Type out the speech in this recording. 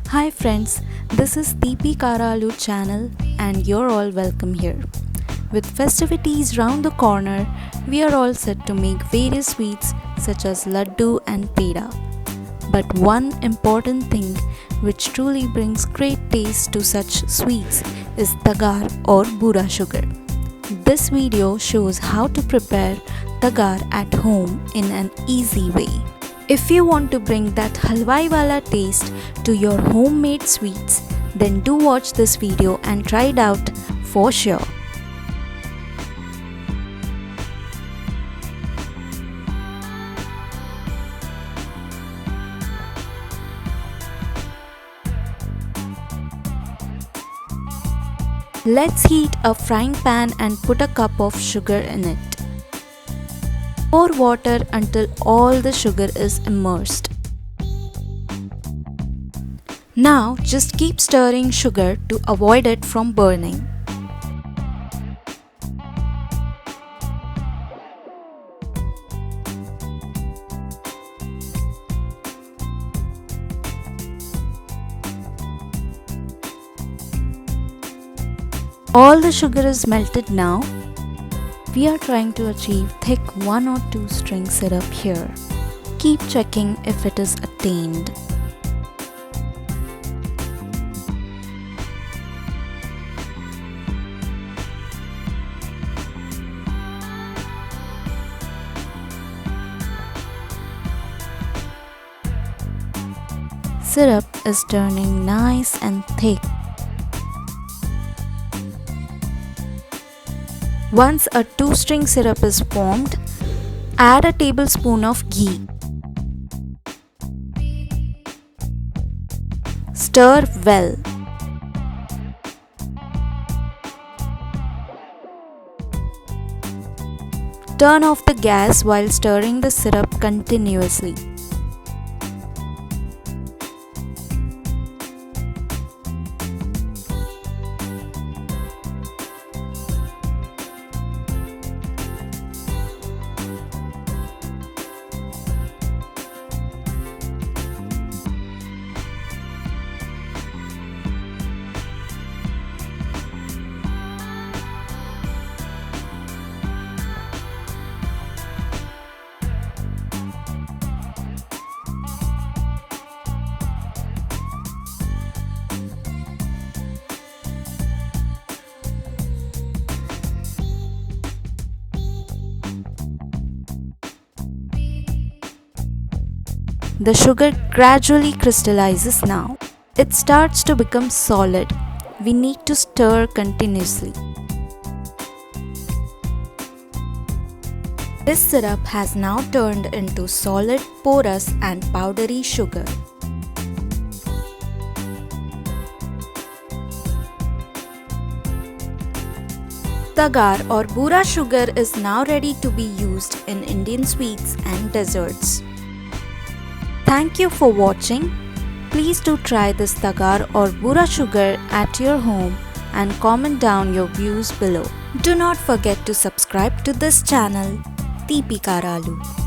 Hi friends, this is Teepi Kaaraalu channel and you're all welcome here. With festivities round the corner, we are all set to make various sweets such as Laddoo and Peda. But one important thing which truly brings great taste to such sweets is Tagar or Boora sugar. This video shows how to prepare Tagar at home in an easy way. If you want to bring that halwai wala taste to your homemade sweets, then do watch this video and try it out for sure. Let's heat a frying pan and put a cup of sugar in it. Pour water until all the sugar is immersed. Now just keep stirring sugar to avoid it from burning. All the sugar is melted now. We are trying to achieve thick 1 or 2 string syrup here. Keep checking if it is attained. Syrup is turning nice and thick. Once a 2-string syrup is formed, add a tablespoon of ghee. Stir well. Turn off the gas while stirring the syrup continuously. The sugar gradually crystallizes now. It starts to become solid. We need to stir continuously. This syrup has now turned into solid, porous and powdery sugar. Tagar or Boora sugar is now ready to be used in Indian sweets and desserts. Thank you for watching. Please do try this Tagar or Boora sugar at your home and comment down your views below. Do not forget to subscribe to this channel, Teepi Kaaraalu.